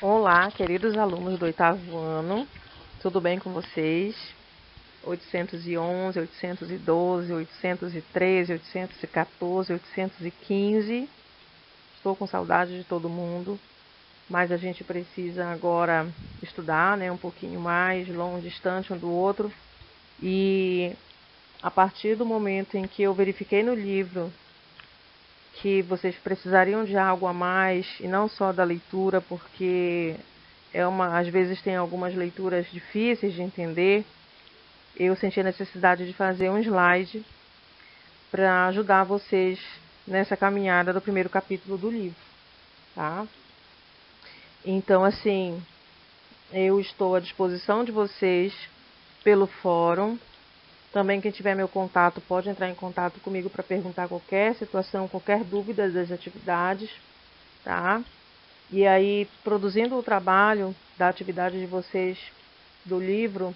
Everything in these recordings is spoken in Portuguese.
Olá, queridos alunos do oitavo ano, tudo bem com vocês? 811, 812, 813, 814, 815. Estou com saudade de todo mundo, mas a gente precisa agora estudar, né, um pouquinho mais, longe, distante um do outro. E a partir do momento em que eu verifiquei no livro que vocês precisariam de algo a mais e não só da leitura, porque às vezes tem algumas leituras difíceis de entender. Eu senti a necessidade de fazer um slide para ajudar vocês nessa caminhada do primeiro capítulo do livro, tá? Então, assim, eu estou à disposição de vocês pelo fórum. Também quem tiver meu contato pode entrar em contato comigo para perguntar qualquer situação, qualquer dúvida das atividades, tá? E aí, produzindo o trabalho da atividade de vocês do livro,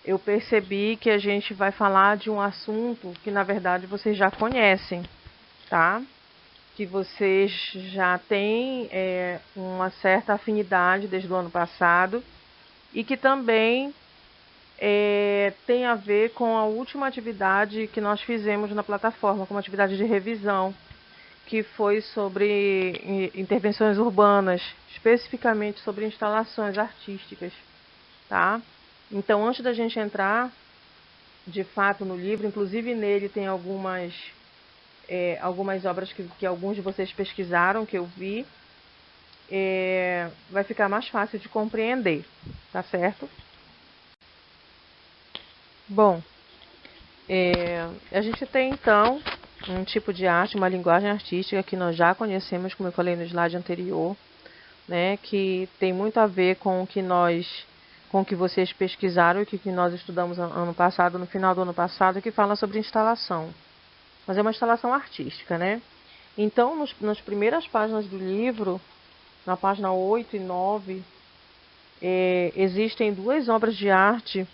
eu percebi que a gente vai falar de um assunto que, na verdade, vocês já conhecem, tá? Que vocês já têm uma certa afinidade desde o ano passado e que também tem a ver com a última atividade que nós fizemos na plataforma, como atividade de revisão, que foi sobre intervenções urbanas, especificamente sobre instalações artísticas, tá? Então, antes da gente entrar de fato no livro, inclusive nele tem algumas obras que alguns de vocês pesquisaram, que eu vi, vai ficar mais fácil de compreender, tá certo? Bom, a gente tem então um tipo de arte, uma linguagem artística que nós já conhecemos, como eu falei no slide anterior, né, que tem muito a ver com com o que vocês pesquisaram e que nós estudamos ano passado, no final do ano passado, que fala sobre instalação. Mas é uma instalação artística, né? Então, nas primeiras páginas do livro, na página 8 e 9, existem duas obras de arte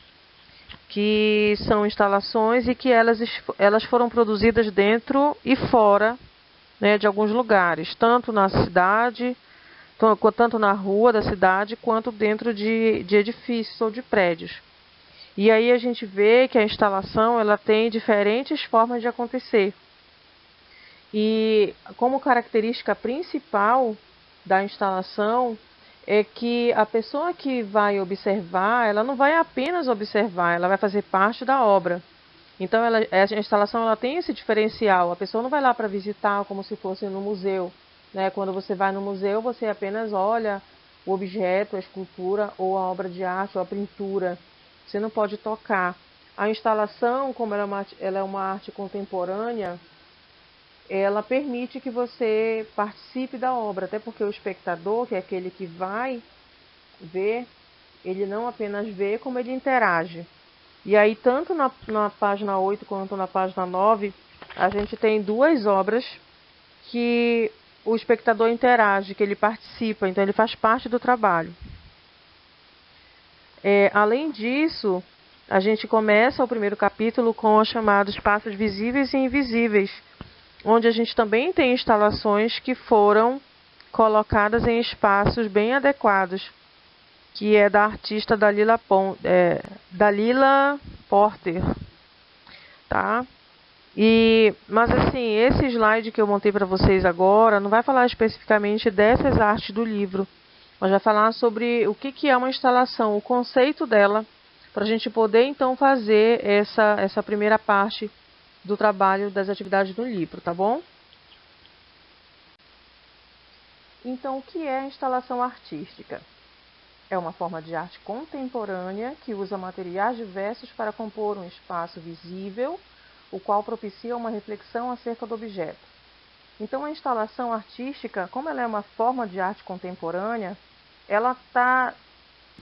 que são instalações e que elas foram produzidas dentro e fora, né, de alguns lugares, tanto na cidade, tanto na rua da cidade, quanto dentro de edifícios ou de prédios. E aí a gente vê que a instalação ela tem diferentes formas de acontecer. E como característica principal da instalação é que a pessoa que vai observar, ela não vai apenas observar, ela vai fazer parte da obra. Então, a instalação ela tem esse diferencial. A pessoa não vai lá para visitar como se fosse no museu, né? Quando você vai no museu, você apenas olha o objeto, a escultura ou a obra de arte ou a pintura. Você não pode tocar. A instalação, como ela é uma arte contemporânea, ela permite que você participe da obra, até porque o espectador, que é aquele que vai ver, ele não apenas vê, como ele interage. E aí, tanto na página 8 quanto na página 9, a gente tem duas obras que o espectador interage, que ele participa, então ele faz parte do trabalho. Além disso, a gente começa o primeiro capítulo com os chamados espaços visíveis e invisíveis, onde a gente também tem instalações que foram colocadas em espaços bem adequados, que é da artista Dalila Porter, tá? Mas assim, esse slide que eu montei para vocês agora não vai falar especificamente dessas artes do livro, mas vai falar sobre o que é uma instalação, o conceito dela, para a gente poder então fazer essa primeira parte do trabalho das atividades do livro, tá bom? Então, o que é a instalação artística? É uma forma de arte contemporânea que usa materiais diversos para compor um espaço visível, o qual propicia uma reflexão acerca do objeto. Então, a instalação artística, como ela é uma forma de arte contemporânea, ela está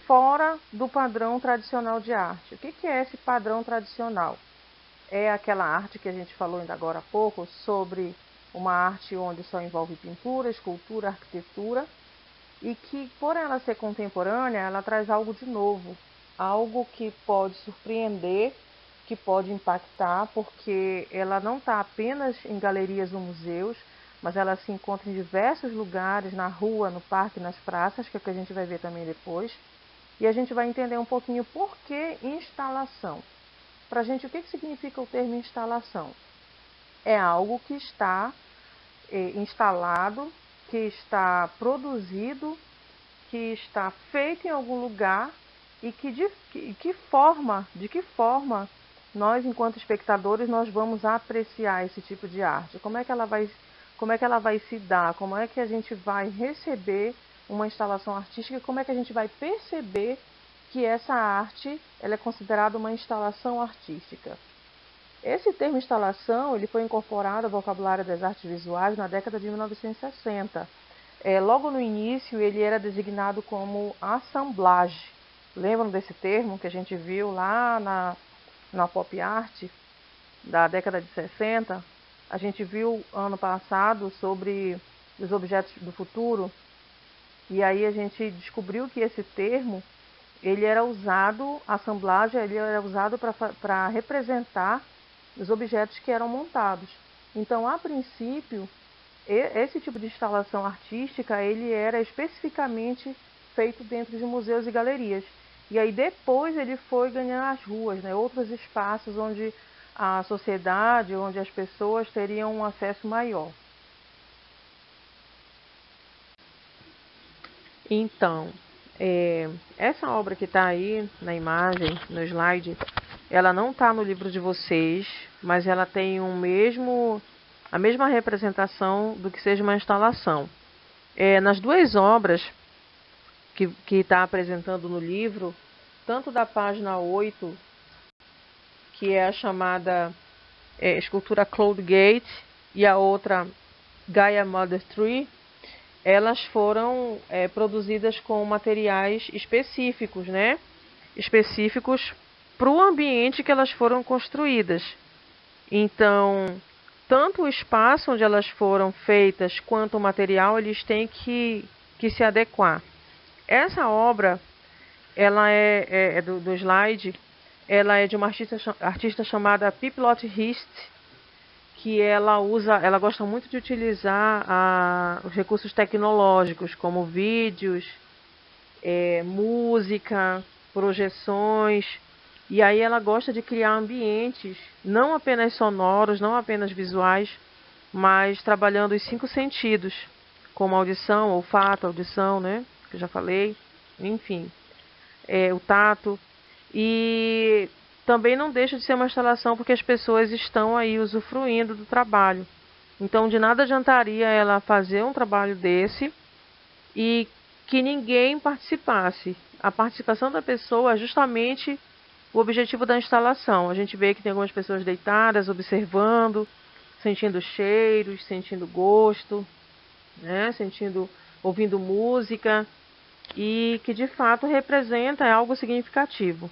fora do padrão tradicional de arte. O que é esse padrão tradicional? É aquela arte que a gente falou ainda agora há pouco, sobre uma arte onde só envolve pintura, escultura, arquitetura, e que, por ela ser contemporânea, ela traz algo de novo, algo que pode surpreender, que pode impactar, porque ela não está apenas em galerias ou museus, mas ela se encontra em diversos lugares, na rua, no parque, nas praças, que é o que a gente vai ver também depois. E a gente vai entender um pouquinho por que instalação. Para a gente, o que significa o termo instalação? É algo que está instalado, que está produzido, que está feito em algum lugar e de que forma nós, enquanto espectadores, nós vamos apreciar esse tipo de arte. Como é que ela vai se dar? Como é que a gente vai receber uma instalação artística? Como é que a gente vai perceber que essa arte ela é considerada uma instalação artística? Esse termo instalação ele foi incorporado ao vocabulário das artes visuais na década de 1960. Logo no início ele era designado como assemblage. Lembram desse termo que a gente viu lá na pop art da década de 60? A gente viu ano passado sobre os objetos do futuro e aí a gente descobriu que esse termo ele era usado, assemblagem, ele era usado para representar os objetos que eram montados. Então, a princípio, esse tipo de instalação artística, ele era especificamente feito dentro de museus e galerias. E aí depois ele foi ganhar as ruas, né, outros espaços onde a sociedade, onde as pessoas teriam um acesso maior. Então, essa obra que está aí na imagem, no slide, ela não está no livro de vocês, mas ela tem a mesma representação do que seja uma instalação. Nas duas obras que está apresentando no livro, tanto da página 8, que é a chamada escultura Cloud Gate, e a outra Gaia Mother Tree, elas foram produzidas com materiais específicos, né? Específicos para o ambiente que elas foram construídas. Então, tanto o espaço onde elas foram feitas, quanto o material, eles têm que se adequar. Essa obra, ela é do slide, ela é de uma artista chamada Piplotte Hist, que ela gosta muito de utilizar os recursos tecnológicos, como vídeos, música, projeções, e aí ela gosta de criar ambientes, não apenas sonoros, não apenas visuais, mas trabalhando os 5 sentidos, como audição, olfato, audição, né, que eu já falei, enfim, o tato, e também não deixa de ser uma instalação porque as pessoas estão aí usufruindo do trabalho. Então, de nada adiantaria ela fazer um trabalho desse e que ninguém participasse. A participação da pessoa é justamente o objetivo da instalação. A gente vê que tem algumas pessoas deitadas, observando, sentindo cheiros, sentindo gosto, né? Ouvindo música, e que de fato representa algo significativo.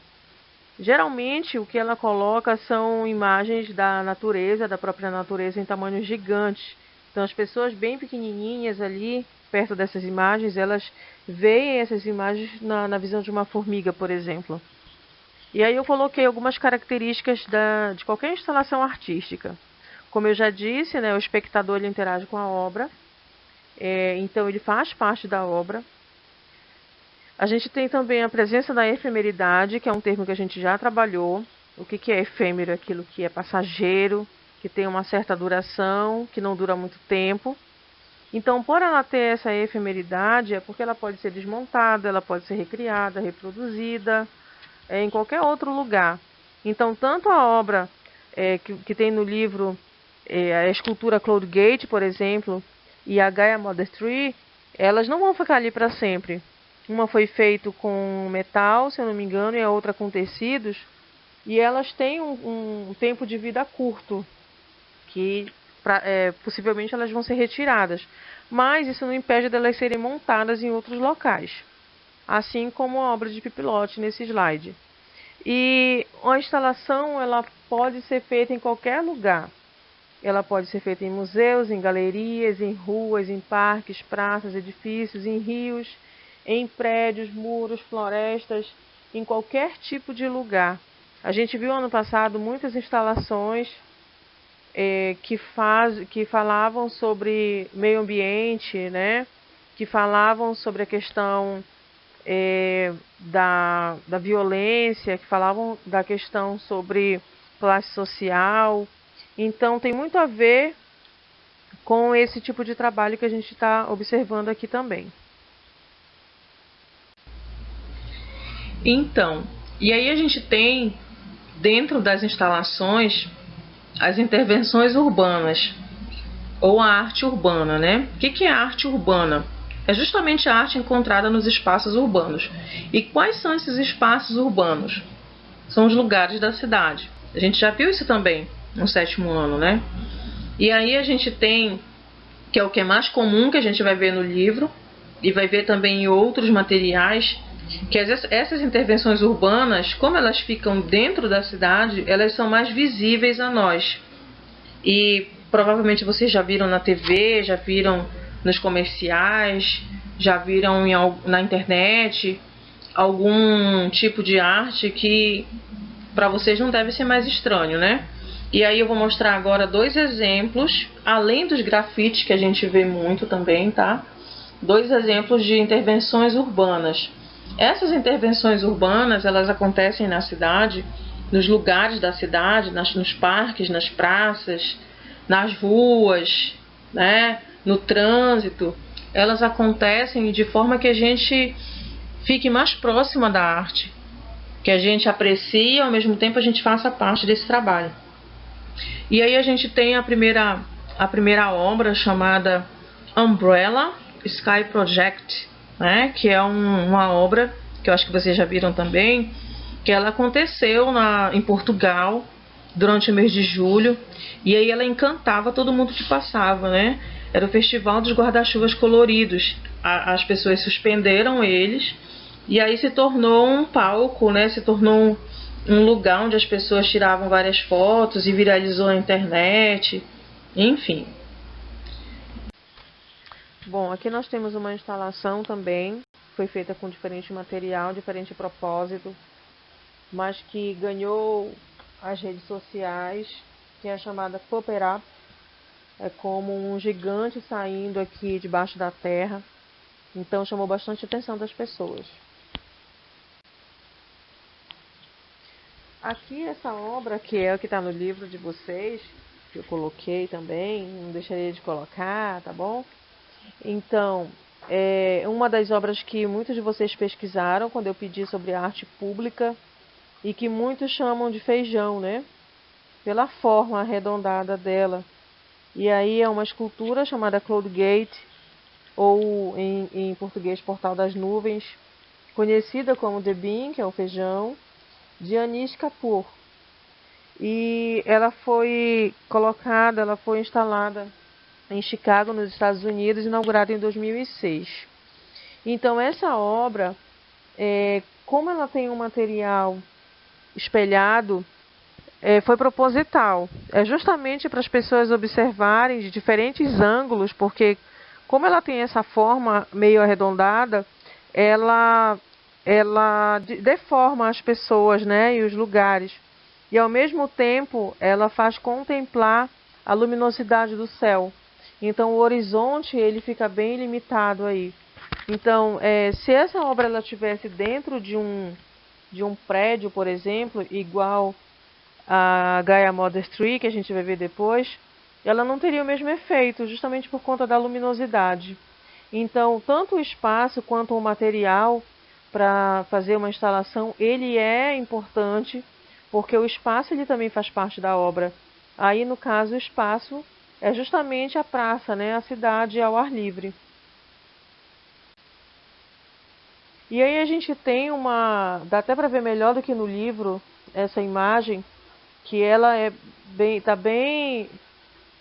Geralmente o que ela coloca são imagens da natureza, da própria natureza em tamanhos gigantes. Então as pessoas bem pequenininhas ali, perto dessas imagens, elas veem essas imagens na visão de uma formiga, por exemplo. E aí eu coloquei algumas características de qualquer instalação artística. Como eu já disse, né, o espectador ele interage com a obra, então ele faz parte da obra. A gente tem também a presença da efemeridade, que é um termo que a gente já trabalhou. O que é efêmero? Aquilo que é passageiro, que tem uma certa duração, que não dura muito tempo. Então, por ela ter essa efemeridade, é porque ela pode ser desmontada, ela pode ser recriada, reproduzida, em qualquer outro lugar. Então, tanto a obra que tem no livro, a escultura Cloud Gate, por exemplo, e a Gaia Mother Tree, elas não vão ficar ali para sempre. Uma foi feita com metal, se eu não me engano, e a outra com tecidos. E elas têm um tempo de vida curto, que possivelmente elas vão ser retiradas. Mas isso não impede delas serem montadas em outros locais. Assim como a obra de Piplotte nesse slide. E a instalação ela pode ser feita em qualquer lugar. Ela pode ser feita em museus, em galerias, em ruas, em parques, praças, edifícios, em rios, em prédios, muros, florestas, em qualquer tipo de lugar. A gente viu ano passado muitas instalações que falavam sobre meio ambiente, né? Que falavam sobre a questão da violência, que falavam da questão sobre classe social. Então tem muito a ver com esse tipo de trabalho que a gente está observando aqui também. Então, e aí a gente tem, dentro das instalações, as intervenções urbanas, ou a arte urbana, né? O que é a arte urbana? É justamente a arte encontrada nos espaços urbanos. E quais são esses espaços urbanos? São os lugares da cidade. A gente já viu isso também no 7º ano, né? E aí a gente tem, que é o que é mais comum que a gente vai ver no livro, e vai ver também em outros materiais, que essas intervenções urbanas, como elas ficam dentro da cidade, elas são mais visíveis a nós. E provavelmente vocês já viram na TV, já viram nos comerciais, já viram na internet algum tipo de arte que para vocês não deve ser mais estranho, né? E aí eu vou mostrar agora 2 exemplos, além dos grafites que a gente vê muito também, tá? 2 exemplos de intervenções urbanas. Essas intervenções urbanas, elas acontecem na cidade, nos lugares da cidade, nos parques, nas praças, nas ruas, né? No trânsito. Elas acontecem de forma que a gente fique mais próxima da arte, que a gente aprecie e ao mesmo tempo a gente faça parte desse trabalho. E aí a gente tem a primeira obra chamada Umbrella Sky Project, né? Que é uma obra que eu acho que vocês já viram também, que ela aconteceu em Portugal durante o mês de julho, e aí ela encantava todo mundo que passava, né? Era o Festival dos Guarda-Chuvas Coloridos. As pessoas suspenderam eles, e aí se tornou um palco, né? Se tornou um lugar onde as pessoas tiravam várias fotos e viralizou na internet, enfim. Bom, aqui nós temos uma instalação também, foi feita com diferente material, diferente propósito, mas que ganhou as redes sociais, que é a chamada Pop It Up. É como um gigante saindo aqui debaixo da terra, então chamou bastante a atenção das pessoas. Aqui essa obra, que é o que está no livro de vocês, que eu coloquei também, não deixaria de colocar, tá bom? Então, é uma das obras que muitos de vocês pesquisaram quando eu pedi sobre arte pública e que muitos chamam de feijão, né? Pela forma arredondada dela. E aí é uma escultura chamada Cloud Gate, ou em português Portal das Nuvens, conhecida como The Bean, que é o feijão, de Anish Kapoor. E ela foi instalada em Chicago, nos Estados Unidos, inaugurada em 2006. Então essa obra, como ela tem um material espelhado, foi proposital. É justamente para as pessoas observarem de diferentes ângulos, porque como ela tem essa forma meio arredondada, ela deforma as pessoas, né, e os lugares. E ao mesmo tempo, ela faz contemplar a luminosidade do céu. Então o horizonte ele fica bem limitado aí. Então, se essa obra ela tivesse dentro de um prédio, por exemplo, igual a Gaia Modern Tree, que a gente vai ver depois, ela não teria o mesmo efeito, justamente por conta da luminosidade. Então, tanto o espaço quanto o material para fazer uma instalação, ele é importante, porque o espaço ele também faz parte da obra. Aí, no caso, o espaço é justamente a praça, né, a cidade ao ar livre. E aí a gente tem dá até para ver melhor do que no livro, essa imagem, que ela tá bem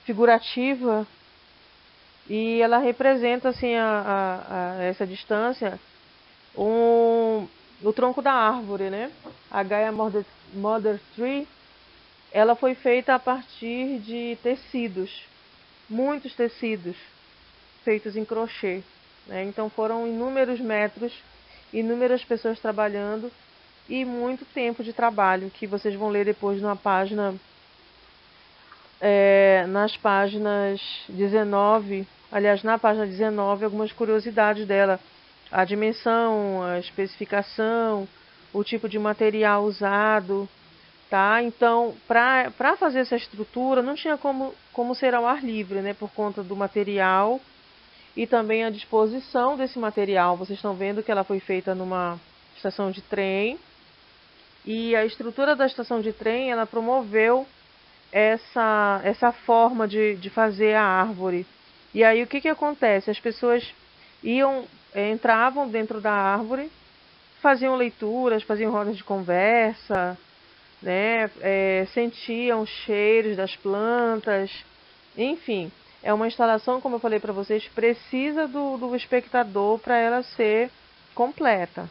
figurativa e ela representa assim essa distância o tronco da árvore, né? A Gaia Mother Tree, ela foi feita a partir de tecidos, muitos tecidos feitos em crochê, né? Então foram inúmeros metros, inúmeras pessoas trabalhando e muito tempo de trabalho, que vocês vão ler depois numa página nas páginas 19, aliás, na página 19, algumas curiosidades dela. A dimensão, a especificação, o tipo de material usado, tá? Então, para fazer essa estrutura, não tinha como ser ao ar livre, né? Por conta do material e também a disposição desse material. Vocês estão vendo que ela foi feita numa estação de trem. E a estrutura da estação de trem, ela promoveu essa forma de fazer a árvore. E aí o que que acontece? As pessoas entravam dentro da árvore, faziam leituras, faziam rodas de conversa, né? Sentiam os cheiros das plantas, enfim. É uma instalação, como eu falei para vocês, precisa do espectador para ela ser completa.